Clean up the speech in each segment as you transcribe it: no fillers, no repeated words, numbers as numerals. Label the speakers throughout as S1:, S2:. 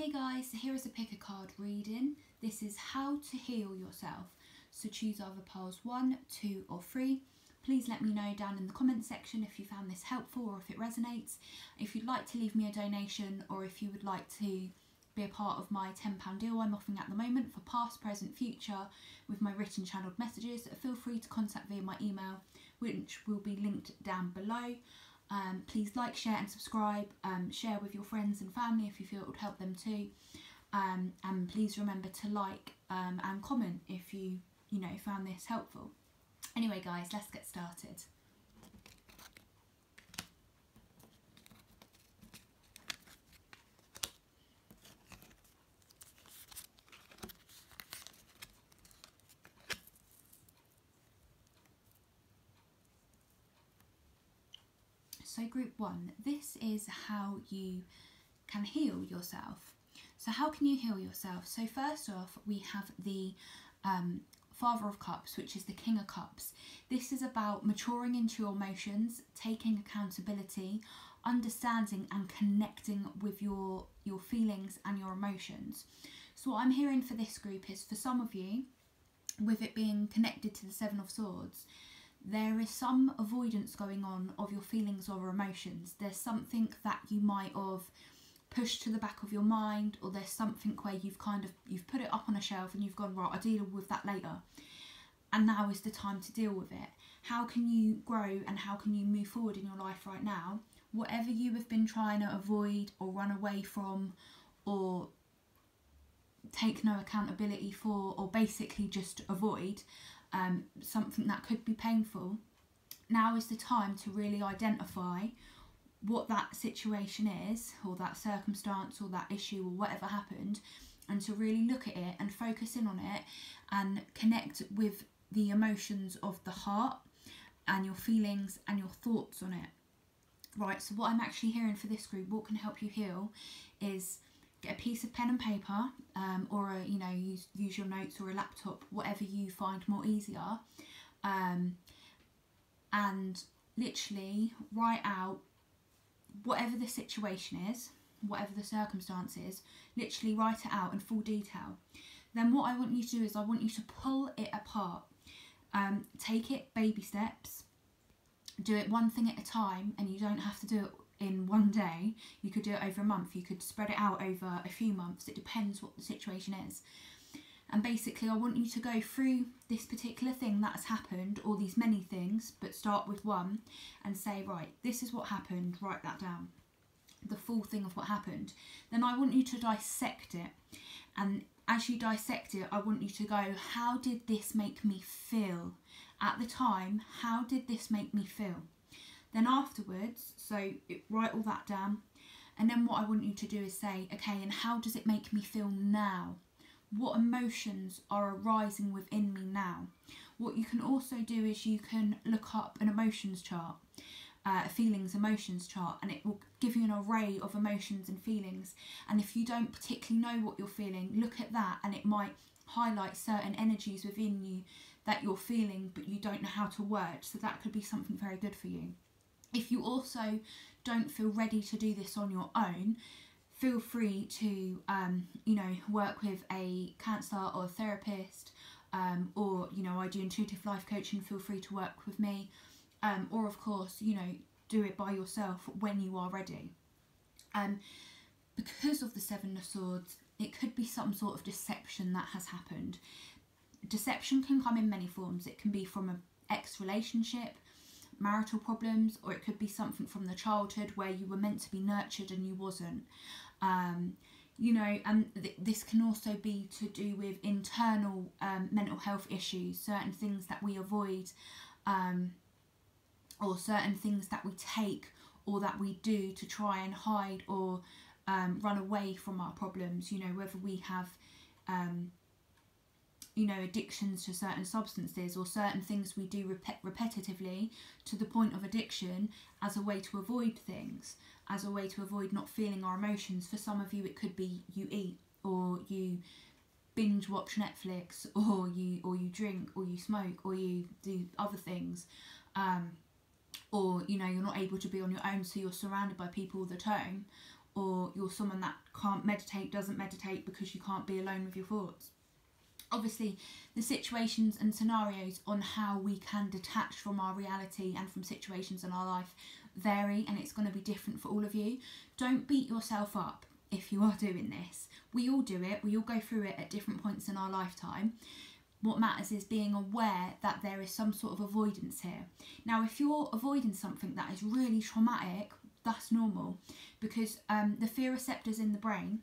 S1: Hey guys, so here is a pick a card reading. This is how to heal yourself. So choose either piles 1, 2 or 3. Please let me know down in the comment section if you found this helpful or if it resonates. If you'd like to leave me a donation or if you would like to be a part of my £10 deal I'm offering at the moment for past, present, future with my written channeled messages, feel free to contact via my email, which will be linked down below. Please like, share and subscribe, share with your friends and family if you feel it would help them too, and please remember to like and comment if you found this helpful. Anyway guys, let's get started. So group 1, this is how you can heal yourself. So how can you heal yourself? So first off, we have the Father of Cups, which is the King of Cups. This is about maturing into your emotions, taking accountability, understanding and connecting with your feelings and your emotions. So what I'm hearing for this group is, for some of you, with it being connected to the Seven of Swords, there is some avoidance going on of your feelings or emotions. There's something that you might have pushed to the back of your mind, or there's something where you've put it up on a shelf and you've gone, right, I'll deal with that later. And now is the time to deal with it. How can you grow and how can you move forward in your life right now? Whatever you have been trying to avoid or run away from or take no accountability for, or basically just avoid, something that could be painful, now is the time to really identify what that situation is, or that circumstance or that issue or whatever happened, and to really look at it and focus in on it and connect with the emotions of the heart and your feelings and your thoughts on it. Right, so what I'm actually hearing for this group, what can help you heal, is get a piece of pen and paper, or use your notes or a laptop, whatever you find more easier, and literally write out whatever the situation is, whatever the circumstance is. Literally write it out in full detail. Then what I want you to do is, I want you to pull it apart. Take it baby steps. Do it one thing at a time, and you don't have to do it in one day. You could do it over a month, you could spread it out over a few months. It depends what the situation is. And basically I want you to go through this particular thing that has happened, or these many things, but start with one and say, right, this is what happened, write that down, the full thing of what happened. Then I want you to dissect it, and as you dissect it, I want you to go, how did this make me feel at the time? How did this make me feel? Then afterwards, so write all that down, and then what I want you to do is say, okay, and how does it make me feel now? What emotions are arising within me now? What you can also do is you can look up an emotions chart, a feelings emotions chart, and it will give you an array of emotions and feelings. And if you don't particularly know what you're feeling, look at that, and it might highlight certain energies within you that you're feeling but you don't know how to word. So that could be something very good for you. If you also don't feel ready to do this on your own, feel free to work with a counsellor or a therapist, or I do intuitive life coaching. Feel free to work with me, or of course do it by yourself when you are ready. Because of the Seven of Swords, it could be some sort of deception that has happened. Deception can come in many forms. It can be from an ex-relationship, marital problems, or it could be something from the childhood where you were meant to be nurtured and you wasn't. This can also be to do with internal mental health issues, certain things that we avoid, or certain things that we take or that we do to try and hide or run away from our problems. Whether we have addictions to certain substances, or certain things we do repetitively to the point of addiction, as a way to avoid things, as a way to avoid not feeling our emotions. For some of you it could be you eat, or you binge watch Netflix, or you drink, or you smoke, or you do other things, or you're not able to be on your own, so you're surrounded by people all the time, or you're someone that can't meditate, doesn't meditate because you can't be alone with your thoughts. Obviously, the situations and scenarios on how we can detach from our reality and from situations in our life vary, and it's going to be different for all of you. Don't beat yourself up if you are doing this. We all do it. We all go through it at different points in our lifetime. What matters is being aware that there is some sort of avoidance here. Now, if you're avoiding something that is really traumatic, that's normal, because the fear receptors in the brain,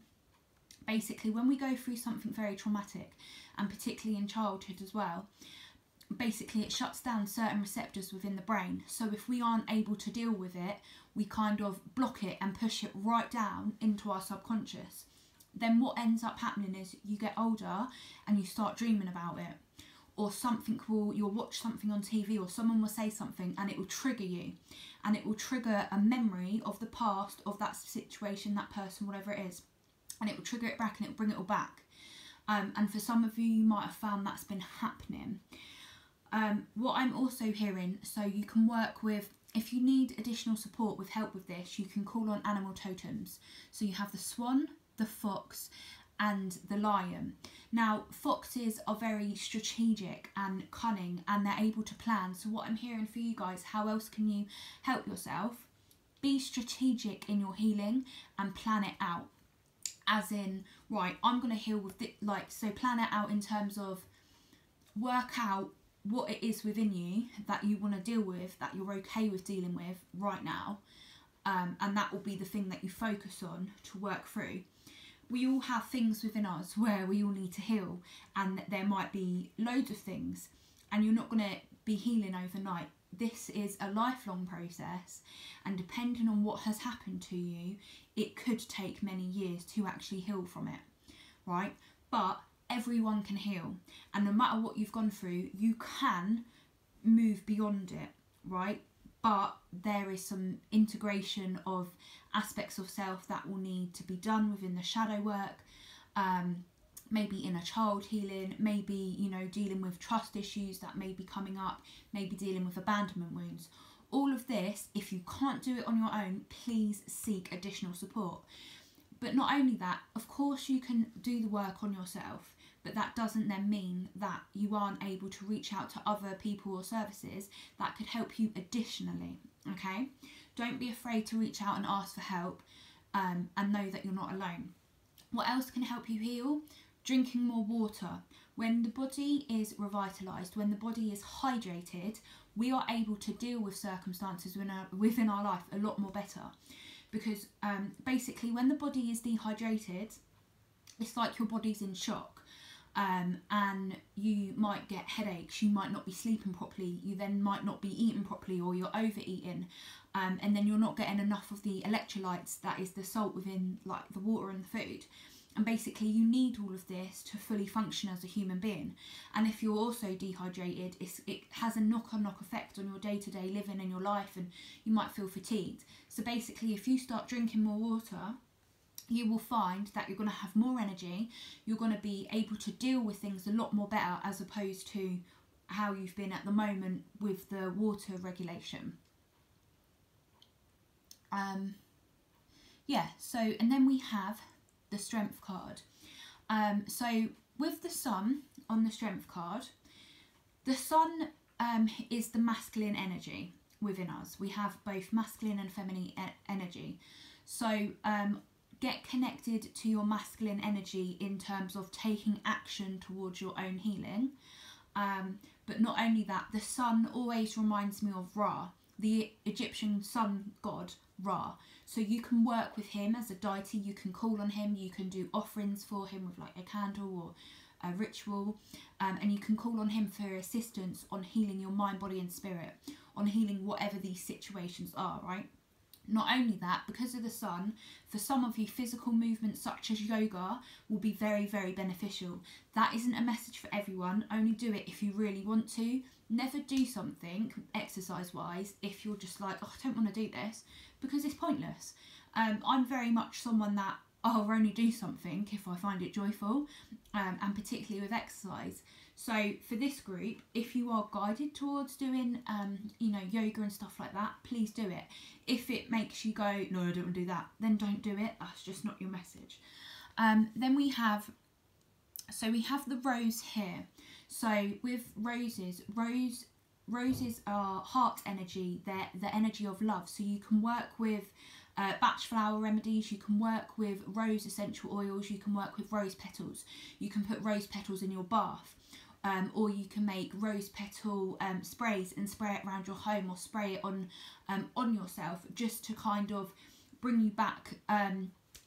S1: basically when we go through something very traumatic, and particularly in childhood as well, basically it shuts down certain receptors within the brain. So if we aren't able to deal with it, we kind of block it and push it right down into our subconscious. Then what ends up happening is you get older and you start dreaming about it, or you'll watch something on TV, or someone will say something and it will trigger you, and it will trigger a memory of the past, of that situation, that person, whatever it is, and it will trigger it back and it will bring it all back. And for some of you, you might have found that's been happening. What I'm also hearing, so you can work with, if you need additional support with help with this, you can call on animal totems. So you have the swan, the fox and the lion. Now, foxes are very strategic and cunning, and they're able to plan. So what I'm hearing for you guys, how else can you help yourself? Be strategic in your healing and plan it out. As in, right, I'm going to heal with this, so plan it out in terms of work out what it is within you that you want to deal with, that you're okay with dealing with right now. And that will be the thing that you focus on to work through. We all have things within us where we all need to heal, and there might be loads of things, and you're not going to be healing overnight. This is a lifelong process, and depending on what has happened to you, it could take many years to actually heal from it, right? But everyone can heal, and no matter what you've gone through, you can move beyond it, right? But there is some integration of aspects of self that will need to be done within the shadow work, maybe inner child healing, maybe, you know, dealing with trust issues that may be coming up, maybe dealing with abandonment wounds. All of this, if you can't do it on your own, please seek additional support. But not only that, of course you can do the work on yourself, but that doesn't then mean that you aren't able to reach out to other people or services that could help you additionally, okay? Don't be afraid to reach out and ask for help, and know that you're not alone. What else can help you heal? Drinking more water. When the body is revitalised, when the body is hydrated, we are able to deal with circumstances within our life a lot more better. Because basically when the body is dehydrated, it's like your body's in shock. And you might get headaches, you might not be sleeping properly, you then might not be eating properly, or you're overeating, and then you're not getting enough of the electrolytes, that is the salt within like the water and the food. And basically you need all of this to fully function as a human being. And if you're also dehydrated, it has a knock-on effect on your day-to-day living and your life, and you might feel fatigued. So basically if you start drinking more water, you will find that you're going to have more energy, you're going to be able to deal with things a lot more better, as opposed to how you've been at the moment with the water regulation. And then we have the Strength card. So with the Sun on the Strength card, the Sun is the masculine energy within us. We have both masculine and feminine energy. So get connected to your masculine energy in terms of taking action towards your own healing. But not only that, the Sun always reminds me of Ra, the Egyptian sun god Ra. So you can work with him as a deity, you can call on him, you can do offerings for him with like a candle or a ritual, and you can call on him for assistance on healing your mind, body and spirit, on healing whatever these situations are, right? Not only that, because of the Sun, for some of you, physical movements such as yoga will be very, very beneficial. That isn't a message for everyone. Only do it if you really want to. Never do something exercise-wise if you're just like, oh, I don't want to do this, because it's pointless. I'm very much someone that I'll only do something if I find it joyful, and particularly with exercise. So for this group, if you are guided towards doing, you know, yoga and stuff like that, please do it. If it makes you go, no, I don't want to do that, then don't do it. That's just not your message. Then we have the rose here. So with roses, roses are heart energy. They're the energy of love. So you can work with batch flower remedies, you can work with rose essential oils, you can work with rose petals. You can put rose petals in your bath, or you can make rose petal sprays and spray it around your home, or spray it on yourself, just to kind of bring you back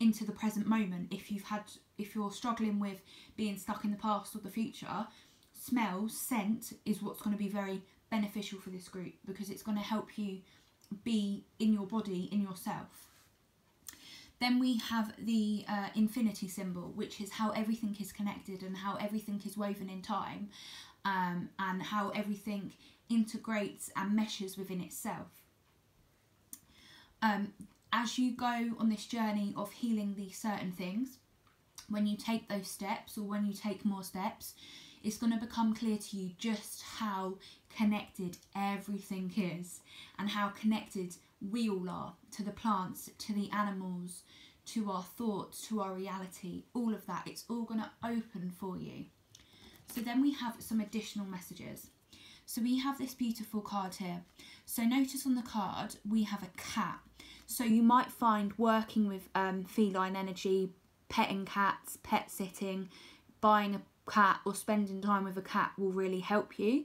S1: into the present moment. If you're struggling with being stuck in the past or the future, scent is what's going to be very beneficial for this group, because it's going to help you be in your body, in yourself. Then we have the infinity symbol, which is how everything is connected and how everything is woven in time, and how everything integrates and meshes within itself. As you go on this journey of healing these certain things, when you take those steps, or when you take more steps, it's going to become clear to you just how connected everything is, and how connected we all are to the plants, to the animals, to our thoughts, to our reality. All of that, it's all going to open for you. So then we have some additional messages. So we have this beautiful card here. So notice on the card we have a cat. So you might find working with feline energy, petting cats, pet sitting, buying a cat or spending time with a cat will really help you.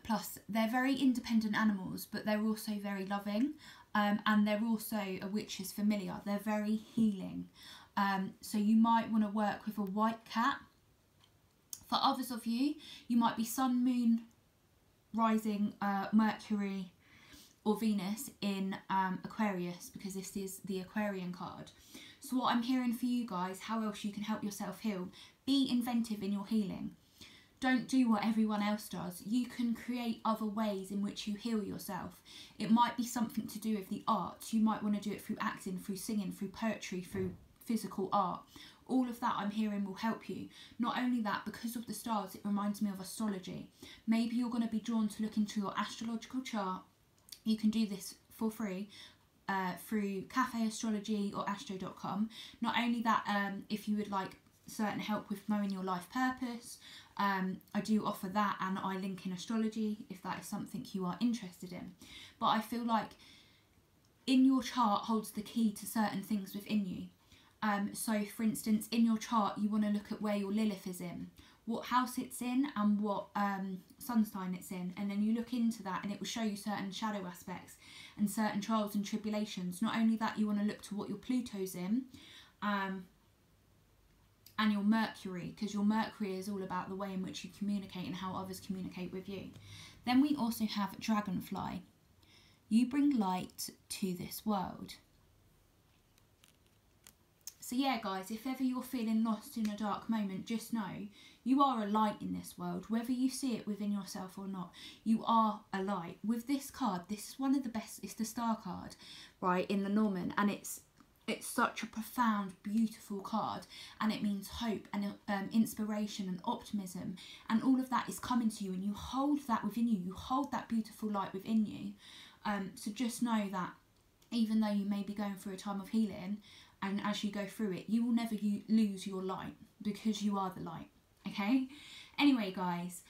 S1: Plus they're very independent animals, but they're also very loving, and they're also, a witch is familiar, they're very healing. So you might want to work with a white cat. For others of you, you might be sun, moon, rising, Mercury or Venus in Aquarius, because this is the Aquarian card. So what I'm hearing for you guys, how else you can help yourself heal: be inventive in your healing. Don't do what everyone else does. You can create other ways in which you heal yourself. It might be something to do with the arts. You might want to do it through acting, through singing, through poetry, through physical art. All of that I'm hearing will help you. Not only that, because of the stars, it reminds me of astrology. Maybe you're going to be drawn to look into your astrological chart. You can do this for free through Cafe Astrology or astro.com. Not only that, if you would like certain help with knowing your life purpose, I do offer that, and I link in astrology if that is something you are interested in. But I feel like in your chart holds the key to certain things within you. So for instance, in your chart you want to look at where your Lilith is in, what house it's in, and what sun sign it's in, and then you look into that and it will show you certain shadow aspects and certain trials and tribulations. Not only that, you want to look to what your Pluto's in, and your Mercury, because your Mercury is all about the way in which you communicate and how others communicate with you. Then we also have Dragonfly. You bring light to this world. So yeah guys, if ever you're feeling lost in a dark moment, just know you are a light in this world. Whether you see it within yourself or not, you are a light. With this card, this is one of the best, it's the star card, right, in the Norman, and it's such a profound, beautiful card, and it means hope and inspiration and optimism, and all of that is coming to you, and you hold that within you. You hold that beautiful light within you. So just know that even though you may be going through a time of healing, and as you go through it, you will never lose your light, because you are the light, okay? Anyway guys,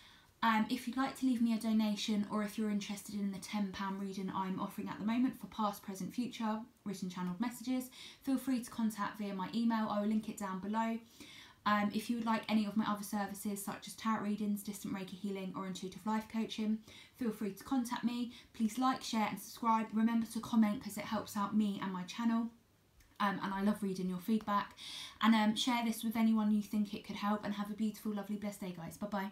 S1: if you'd like to leave me a donation, or if you're interested in the £10 reading I'm offering at the moment for past, present, future written channeled messages, feel free to contact via my email. I will link it down below. If you would like any of my other services, such as tarot readings, distant Reiki healing, or intuitive life coaching, feel free to contact me. Please like, share and subscribe. Remember to comment, because it helps out me and my channel. And I love reading your feedback. And share this with anyone you think it could help. And have a beautiful, lovely, blessed day, guys. Bye bye.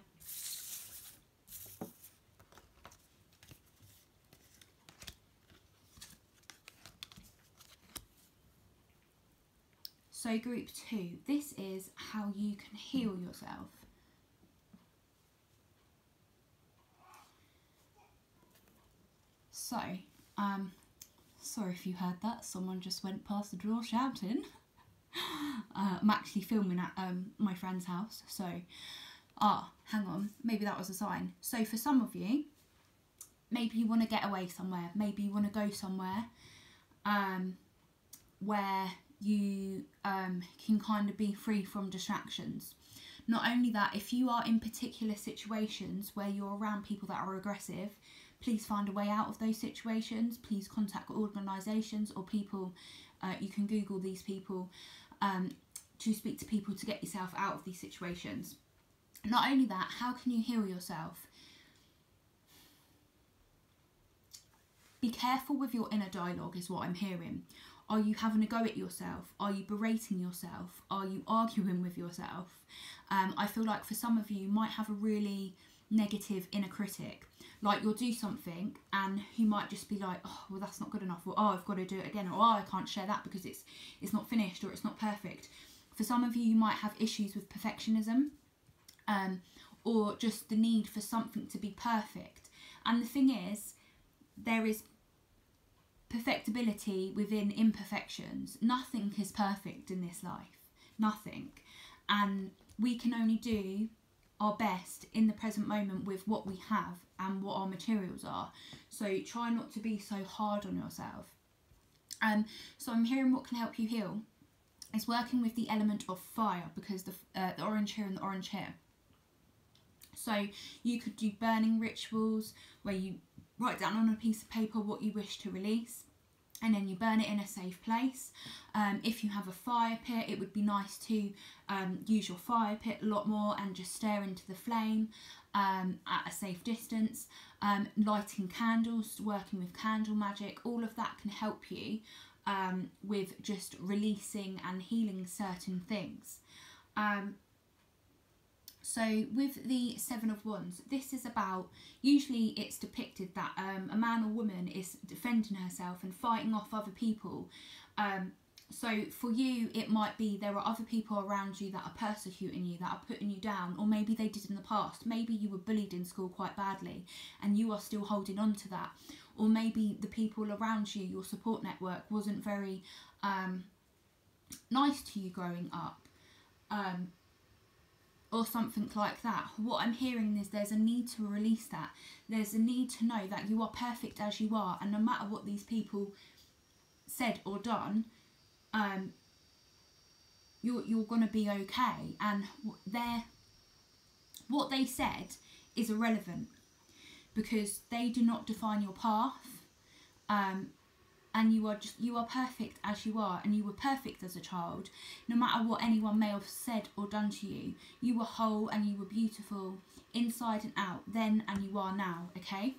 S1: So group 2, this is how you can heal yourself. So, Sorry if you heard that. Someone just went past the door shouting. I'm actually filming at my friend's house, so hang on, maybe that was a sign. So for some of you, maybe you want to get away somewhere, maybe you want to go somewhere where you can kind of be free from distractions. Not only that, if you are in particular situations where you're around people that are aggressive, please find a way out of those situations. Please contact organisations or people, you can Google these people, to speak to people to get yourself out of these situations. Not only that, how can you heal yourself? Be careful with your inner dialogue is what I'm hearing. Are you having a go at yourself? Are you berating yourself? Are you arguing with yourself? I feel like for some of you, you might have a really negative inner critic. Like you'll do something and you might just be like, oh, well, that's not good enough. Or, oh, I've got to do it again. Or, oh, I can't share that because it's not finished or it's not perfect. For some of you, you might have issues with perfectionism, or just the need for something to be perfect. And the thing is, there is perfectibility within imperfections. Nothing is perfect in this life. Nothing. And we can only do our best in the present moment with what we have and what our materials are. So try not to be so hard on yourself. So I'm hearing what can help you heal is working with the element of fire, because the orange here and the orange here. So you could do burning rituals where you write down on a piece of paper what you wish to release, and then you burn it in a safe place. If you have a fire pit, it would be nice to use your fire pit a lot more and just stare into the flame at a safe distance. Lighting candles, working with candle magic, all of that can help you with just releasing and healing certain things. So with the Seven of Wands, this is about, usually it's depicted that a man or woman is defending herself and fighting off other people. So for you, it might be there are other people around you that are persecuting you, that are putting you down, or maybe they did in the past. Maybe you were bullied in school quite badly and you are still holding on to that. Or maybe the people around you, your support network, wasn't very nice to you growing up. Or something like that. What I'm hearing is there's a need to release that. There's a need to know that you are perfect as you are, and no matter what these people said or done, you're going to be okay. And what they said is irrelevant, because they do not define your path. And you are perfect as you are, and you were perfect as a child. No matter what anyone may have said or done to you, you were whole and you were beautiful inside and out then, and you are now, okay?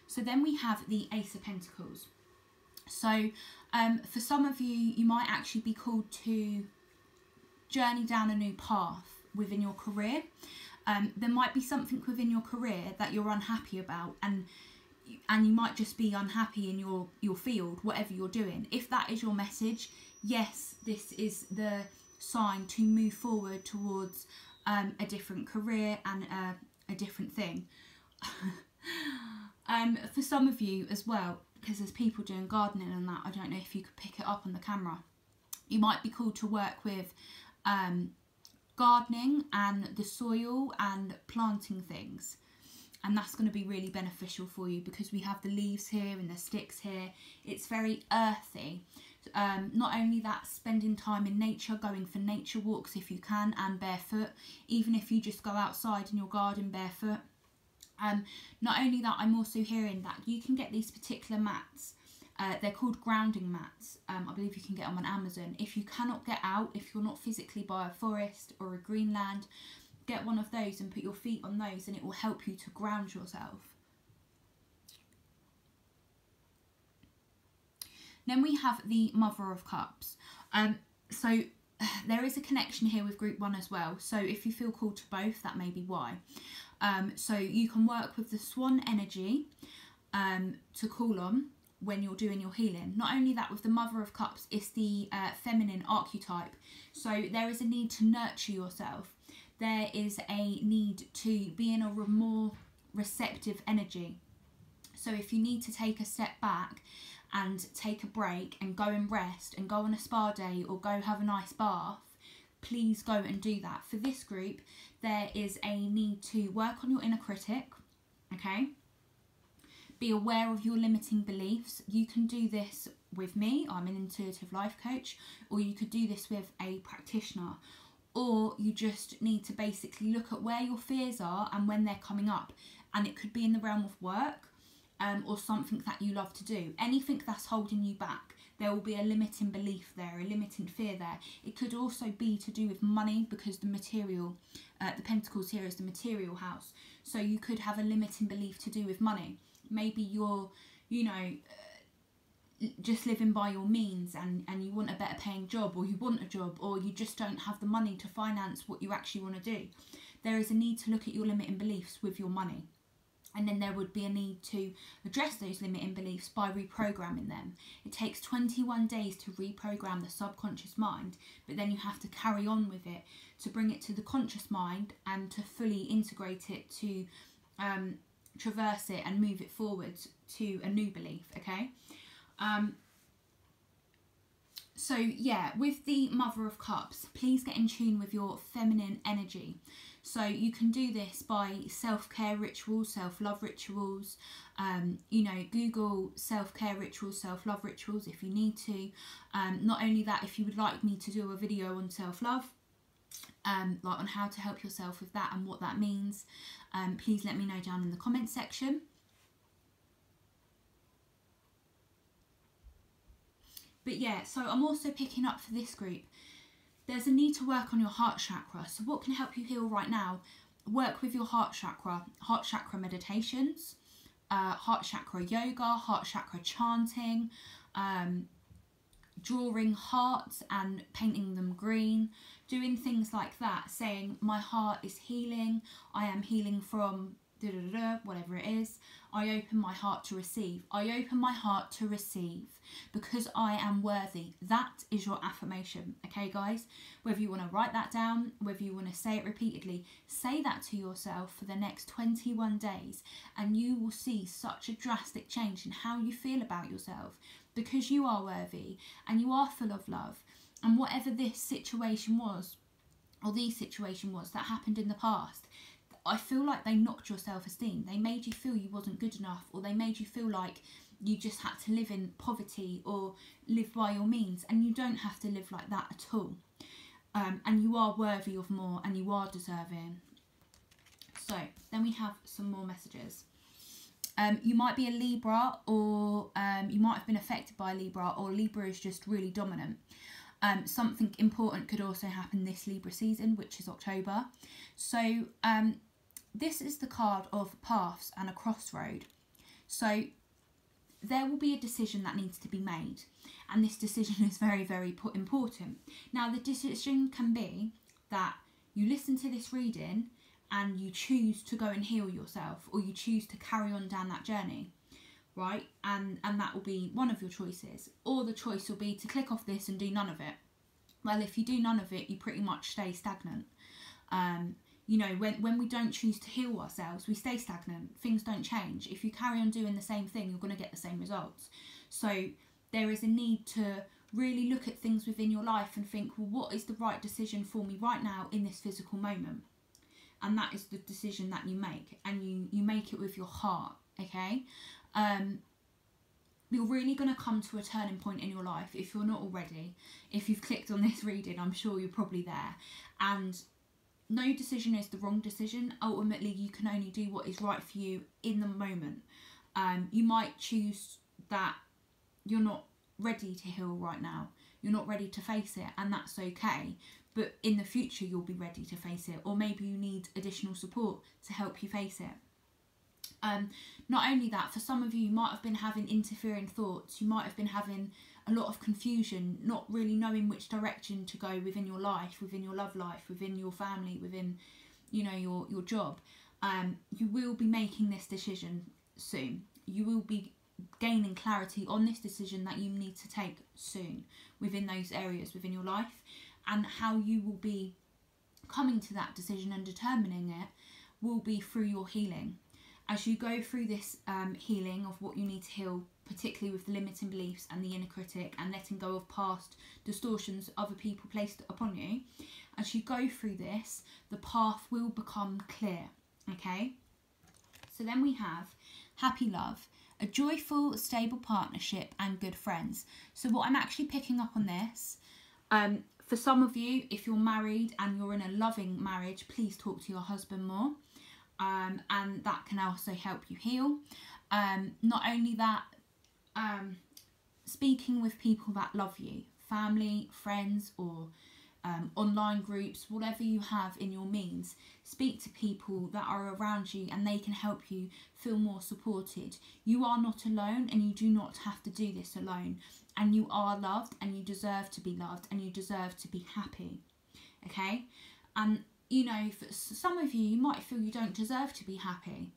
S1: So then we have the Ace of Pentacles. So for some of you, you might actually be called to journey down a new path within your career. There might be something within your career that you're unhappy about, and you might just be unhappy in your field, whatever you're doing. If that is your message, yes, this is the sign to move forward towards a different career and a different thing. For some of you as well, because there's people doing gardening and that, I don't know if you could pick it up on the camera. You might be called to work with gardening and the soil and planting things. And that's going to be really beneficial for you, because we have the leaves here and the sticks here. It's very earthy. Not only that, spending time in nature, going for nature walks if you can, and barefoot. Even if you just go outside in your garden barefoot. Not only that, I'm also hearing that you can get these particular mats. They're called grounding mats. I believe you can get them on Amazon. If you cannot get out, if you're not physically by a forest or a greenland, get one of those and put your feet on those, and it will help you to ground yourself. Then we have the Mother of Cups. So there is a connection here with group 1 as well. So if you feel called to both, that may be why. So you can work with the swan energy to call on when you're doing your healing. Not only that, with the Mother of Cups, it's the feminine archetype. So there is a need to nurture yourself. There is a need to be in a more receptive energy. So if you need to take a step back and take a break and go and rest and go on a spa day or go have a nice bath, please go and do that. For this group, there is a need to work on your inner critic, okay? Be aware of your limiting beliefs. You can do this with me, I'm an intuitive life coach, or you could do this with a practitioner, or you just need to basically look at where your fears are and when they're coming up. And it could be in the realm of work, or something that you love to do. Anything that's holding you back, there will be a limiting belief there, a limiting fear there. It could also be to do with money, because the material, the Pentacles here is the material house. So you could have a limiting belief to do with money. Maybe you're, you know, just living by your means and you want a better paying job, or you want a job, or you just don't have the money to finance what you actually want to do. There is a need to look at your limiting beliefs with your money. And then there would be a need to address those limiting beliefs by reprogramming them. It takes 21 days to reprogram the subconscious mind, but then you have to carry on with it to bring it to the conscious mind and to fully integrate it, to traverse it and move it forward to a new belief, okay? So yeah, with the Mother of Cups, please get in tune with your feminine energy. So you can do this by self-care rituals, self-love rituals, you know, Google self-care rituals, self-love rituals if you need to. Not only that, if you would like me to do a video on self-love, like on how to help yourself with that and what that means, please let me know down in the comment section. But yeah, so I'm also picking up for this group, there's a need to work on your heart chakra. So what can help you heal right now? Work with your heart chakra meditations, heart chakra yoga, heart chakra chanting, drawing hearts and painting them green, doing things like that, saying my heart is healing, I am healing from whatever it is. I open my heart to receive. I open my heart to receive because I am worthy. That is your affirmation, okay guys? Whether you want to write that down, whether you want to say it repeatedly, say that to yourself for the next 21 days and you will see such a drastic change in how you feel about yourself, because you are worthy and you are full of love. And whatever this situation was, or the situation was that happened in the past, I feel like they knocked your self-esteem. They made you feel you wasn't good enough, or they made you feel like you just had to live in poverty or live by your means, and you don't have to live like that at all. And you are worthy of more and you are deserving. So then we have some more messages. You might be a Libra, or you might have been affected by Libra, or Libra is just really dominant. Something important could also happen this Libra season, which is October. So this is the card of paths and a crossroad. So there will be a decision that needs to be made, and this decision is very, very important. Now the decision can be that you listen to this reading and you choose to go and heal yourself, or you choose to carry on down that journey, right? And that will be one of your choices. Or the choice will be to click off this and do none of it. Well, if you do none of it, you pretty much stay stagnant. You know, when we don't choose to heal ourselves, we stay stagnant. Things don't change. If you carry on doing the same thing, you're going to get the same results. So there is a need to really look at things within your life and think, well, what is the right decision for me right now in this physical moment? And that is the decision that you make, and you make it with your heart, okay? You're really going to come to a turning point in your life if you're not already. If you've clicked on this reading, I'm sure you're probably there. And no decision is the wrong decision. Ultimately, you can only do what is right for you in the moment. You might choose that you're not ready to heal right now. You're not ready to face it, and that's okay. But in the future, you'll be ready to face it. Or maybe you need additional support to help you face it. Not only that, for some of you, you might have been having interfering thoughts. You might have been having a lot of confusion, not really knowing which direction to go within your life, within your love life, within your family, within, you know, your job. You will be making this decision soon. You will be gaining clarity on this decision that you need to take soon within those areas within your life, and how you will be coming to that decision and determining it will be through your healing. As you go through this healing of what you need to heal particularly with the limiting beliefs and the inner critic, and letting go of past distortions other people placed upon you, as you go through this, the path will become clear, okay? So then we have happy love, a joyful, stable partnership and good friends. So what I'm actually picking up on this, for some of you, if you're married and you're in a loving marriage, please talk to your husband more. And that can also help you heal. Not only that, speaking with people that love you, family, friends, or online groups, whatever you have in your means, speak to people that are around you and they can help you feel more supported. You are not alone, and you do not have to do this alone, and you are loved, and you deserve to be loved, and you deserve to be happy, okay? And you know, for some of you, you might feel you don't deserve to be happy.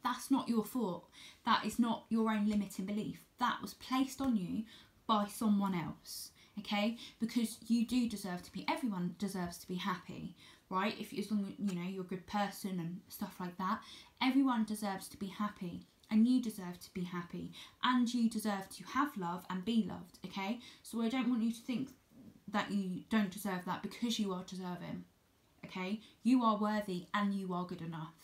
S1: That's not your fault. That is not your own limiting belief. That was placed on you by someone else, okay? Because you do deserve to be, everyone deserves to be happy, right? If, as long as, you know, you're a good person and stuff like that, everyone deserves to be happy, and you deserve to be happy, and you deserve to have love and be loved, okay? So I don't want you to think that you don't deserve that, because you are deserving, okay? You are worthy and you are good enough.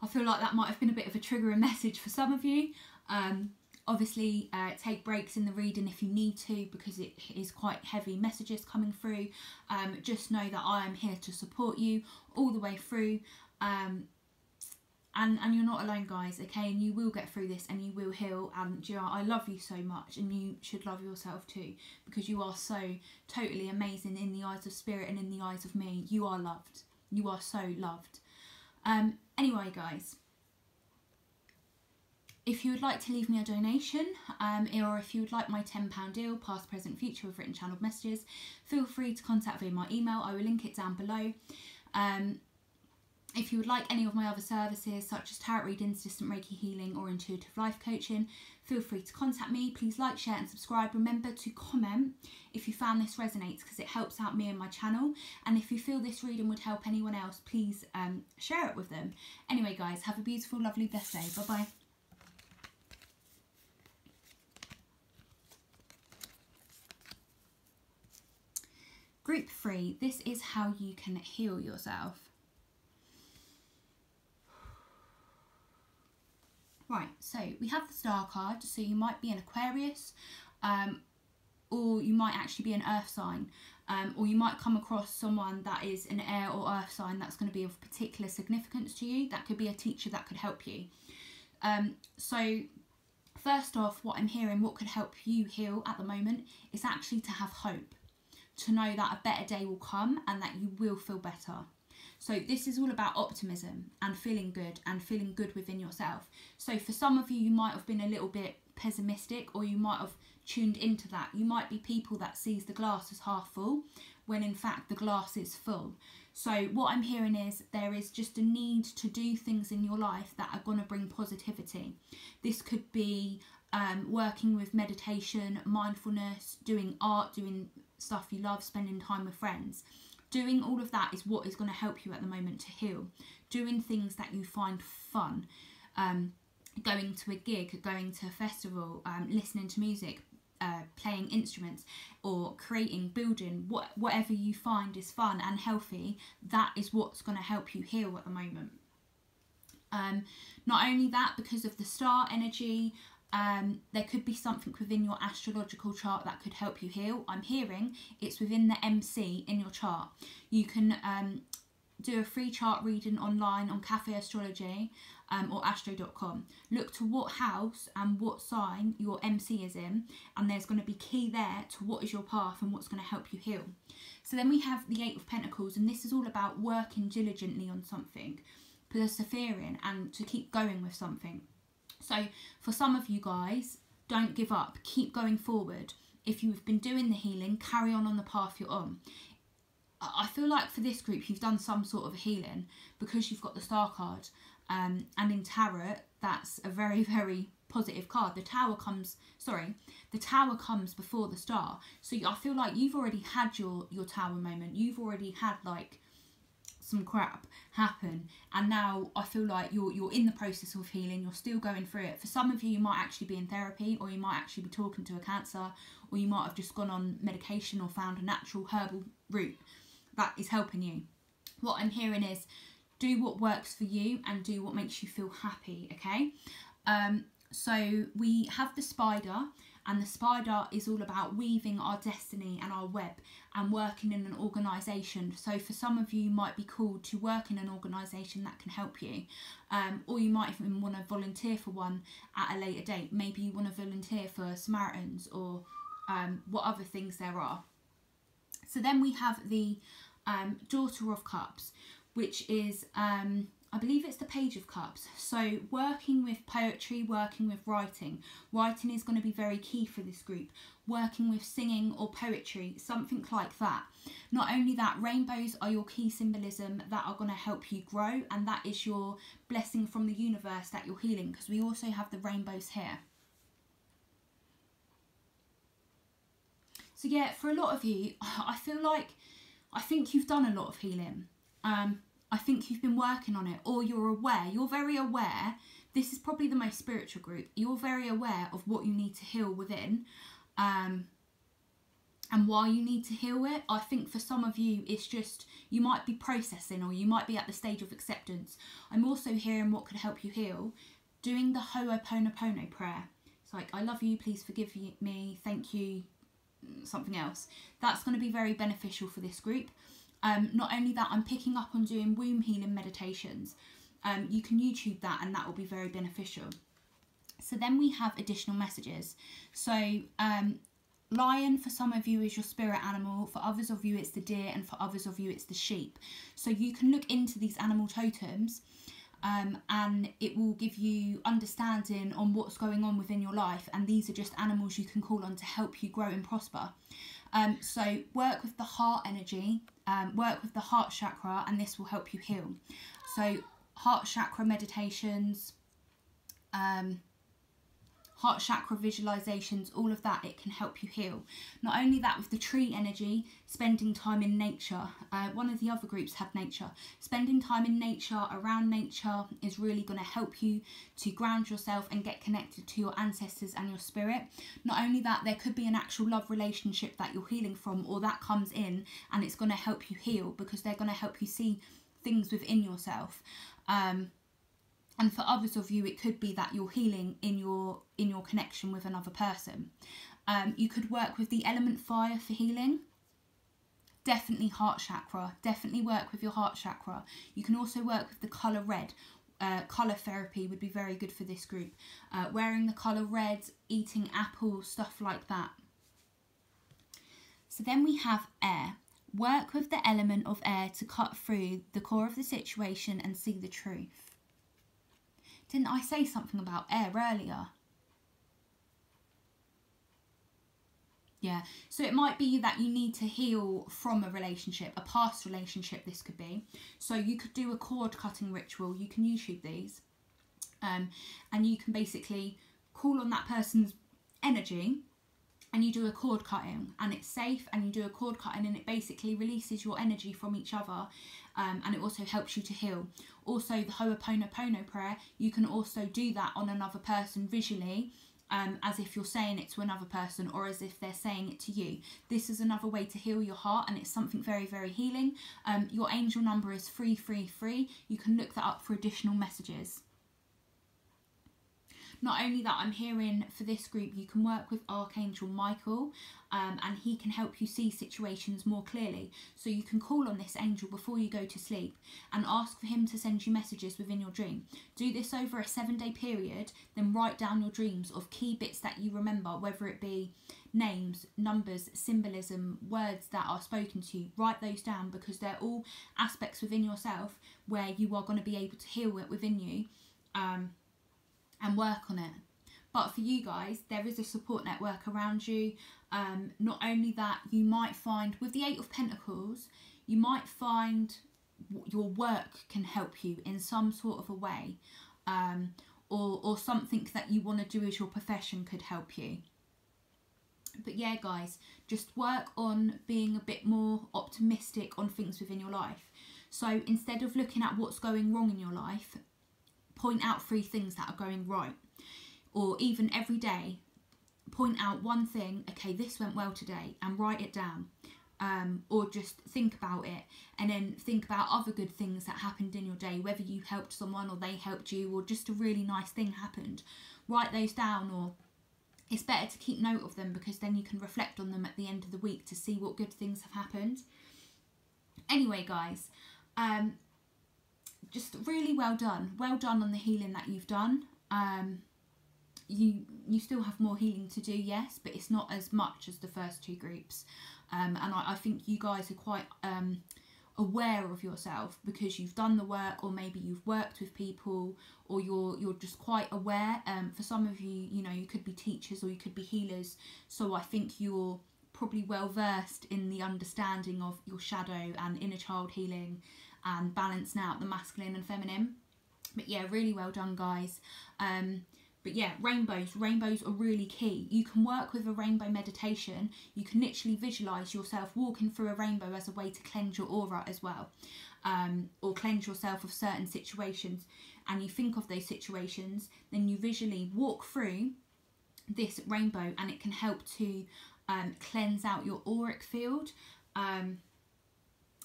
S1: I feel like that might have been a bit of a triggering message for some of you. Obviously, take breaks in the reading if you need to, because it is quite heavy messages coming through. Just know that I am here to support you all the way through. And you're not alone, guys, okay? And you will get through this, and you will heal. And you know, I love you so much, and you should love yourself too, because you are so totally amazing in the eyes of spirit and in the eyes of me. You are loved. You are so loved. Anyway, guys, if you would like to leave me a donation, or if you would like my £10 deal, past, present, future, with written channeled messages, feel free to contact via my email. I will link it down below. If you would like any of my other services, such as tarot readings, distant Reiki healing, or intuitive life coaching, feel free to contact me. Please like, share and subscribe. Remember to comment if you found this resonates, because it helps out me and my channel. And if you feel this reading would help anyone else, please share it with them. Anyway, guys, have a beautiful, lovely, blessed day. Bye-bye. Group 3, this is how you can heal yourself. Right, so we have the Star card, so you might be an Aquarius, or you might actually be an Earth sign, or you might come across someone that is an air or earth sign that's going to be of particular significance to you. That could be a teacher that could help you. So first off, what I'm hearing, what could help you heal at the moment, is actually to have hope, to know that a better day will come and that you will feel better. So this is all about optimism and feeling good within yourself. So for some of you, you might have been a little bit pessimistic, or you might have tuned into that. You might be people that sees the glass as half full, when in fact the glass is full. So what I'm hearing is there is just a need to do things in your life that are going to bring positivity. This could be working with meditation, mindfulness, doing art, doing stuff you love, spending time with friends. Doing all of that is what is going to help you at the moment to heal. Doing things that you find fun. Going to a gig, going to a festival, listening to music, playing instruments, or creating, building, whatever you find is fun and healthy, that is what's going to help you heal at the moment. Not only that, because of the star energy, there could be something within your astrological chart that could help you heal. I'm hearing it's within the MC in your chart. You can do a free chart reading online on Cafe Astrology or astro.com. Look to what house and what sign your MC is in, and there's going to be key there to what is your path and what's going to help you heal. So then we have the 8 of Pentacles, and this is all about working diligently on something, persevering, and to keep going with something. So for some of you guys, don't give up, keep going forward. If you've been doing the healing, carry on the path you're on. I feel like for this group, you've done some sort of healing, because you've got the Star card. And in tarot, that's a very, very positive card. The Tower comes before the Star. So I feel like you've already had your Tower moment. You've already had like some crap happen, and now I feel like you're in the process of healing, you're still going through it. For some of you, you might actually be in therapy, or you might actually be talking to a counsellor, or you might have just gone on medication or found a natural herbal route that is helping you. What I'm hearing is do what works for you and do what makes you feel happy, okay? So we have the spider, and the spider is all about weaving our destiny and our web and working in an organisation. So for some of you, you might be called to work in an organisation that can help you, or you might even want to volunteer for one at a later date. Maybe you want to volunteer for Samaritans, or what other things there are. So then we have the Daughter of Cups, which is I believe it's the Page of Cups. So working with poetry, working with writing. Writing is going to be very key for this group. Working with singing or poetry, something like that. Not only that, rainbows are your key symbolism that are going to help you grow, and that is your blessing from the universe that you're healing, because we also have the rainbows here. So yeah, for a lot of you, I think you've done a lot of healing. I think you've been working on it, or you're aware, you're very aware. This is probably the most spiritual group. You're very aware of what you need to heal within, and why you need to heal it. I think for some of you, it's just, you might be processing, or you might be at the stage of acceptance. I'm also hearing what could help you heal. Doing the Ho'oponopono prayer. It's like, I love you, please forgive me, thank you, something else. That's going to be very beneficial for this group. Not only that, I'm picking up on doing womb healing meditations. You can YouTube that, and that will be very beneficial. So then we have additional messages. So lion for some of you is your spirit animal. For others of you, it's the deer, and for others of you, it's the sheep. So you can look into these animal totems, and it will give you understanding on what's going on within your life. And these are just animals you can call on to help you grow and prosper. So work with the heart energy, work with the heart chakra, and this will help you heal. So heart chakra meditations, heart chakra visualizations, all of that, it can help you heal. Not only that, with the tree energy, spending time in nature. One of the other groups had nature. Spending time in nature, around nature, is really going to help you to ground yourself and get connected to your ancestors and your spirit. Not only that, there could be an actual love relationship that you're healing from, or that comes in, and it's going to help you heal, because they're going to help you see things within yourself. And for others of you, it could be that you're healing in your connection with another person. You could work with the element fire for healing. Definitely heart chakra. Definitely work with your heart chakra. You can also work with the colour red. Colour therapy would be very good for this group. Wearing the colour red, eating apples, stuff like that. So then we have air. Work with the element of air to cut through the core of the situation and see the truth. Didn't I say something about air earlier? Yeah, so it might be that you need to heal from a relationship, a past relationship this could be. So you could do a cord cutting ritual. You can YouTube these. And you can basically call on that person's energy, and you do a cord cutting, and it's safe, and you do a cord cutting, and it basically releases your energy from each other, and it also helps you to heal. Also, the Ho'oponopono prayer, you can also do that on another person visually, as if you're saying it to another person, or as if they're saying it to you. This is another way to heal your heart, and it's something very, very healing. Your angel number is 333. You can look that up for additional messages. Not only that, I'm hearing for this group, you can work with Archangel Michael, and he can help you see situations more clearly. So you can call on this angel before you go to sleep and ask for him to send you messages within your dream. Do this over a 7-day period, then write down your dreams of key bits that you remember, whether it be names, numbers, symbolism, words that are spoken to you. Write those down, because they're all aspects within yourself where you are going to be able to heal it within you. And work on it. But for you guys, there is a support network around you. Not only that, you might find with the 8 of Pentacles, you might find your work can help you in some sort of a way, or something that you want to do as your profession could help you. But yeah, guys, just work on being a bit more optimistic on things within your life. So instead of looking at what's going wrong in your life, point out 3 things that are going right. Or even every day, point out one thing, okay, this went well today, and write it down. Or just think about it, and then think about other good things that happened in your day, whether you helped someone or they helped you, or just a really nice thing happened. Write those down, or it's better to keep note of them, because then you can reflect on them at the end of the week to see what good things have happened. Anyway, guys, just really well done on the healing that you've done. You still have more healing to do, yes, but it's not as much as the first 2 groups. And I think you guys are quite aware of yourself, because you've done the work, or maybe you've worked with people, or you're just quite aware. For some of you, you know, you could be teachers or you could be healers, so I think you're probably well versed in the understanding of your shadow and inner child healing and balancing out the masculine and feminine. But yeah, really well done, guys. But yeah, rainbows are really key. You can work with a rainbow meditation. You can literally visualise yourself walking through a rainbow as a way to cleanse your aura as well, or cleanse yourself of certain situations. And you think of those situations, then you visually walk through this rainbow, and it can help to cleanse out your auric field.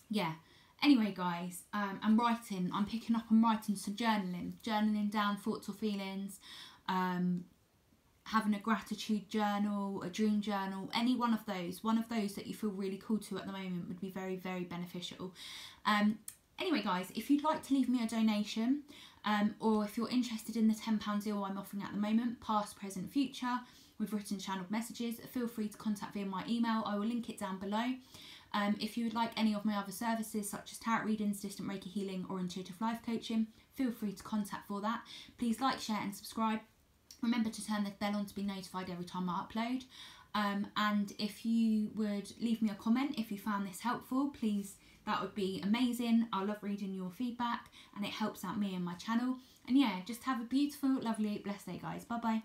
S1: Yeah. Anyway, guys, I'm picking up on writing, so journaling down thoughts or feelings, having a gratitude journal, a dream journal, any one of those that you feel really called to at the moment would be very, very beneficial. Anyway, guys, if you'd like to leave me a donation, or if you're interested in the £10 deal I'm offering at the moment, past, present, future, with written channeled messages, feel free to contact via my email. I will link it down below. If you would like any of my other services, such as tarot readings, distant Reiki healing, or intuitive life coaching, feel free to contact for that. Please like, share and subscribe. Remember to turn the bell on to be notified every time I upload. And if you would leave me a comment if you found this helpful, please, that would be amazing. I love reading your feedback, and it helps out me and my channel. And yeah, just have a beautiful, lovely, blessed day, guys. Bye bye.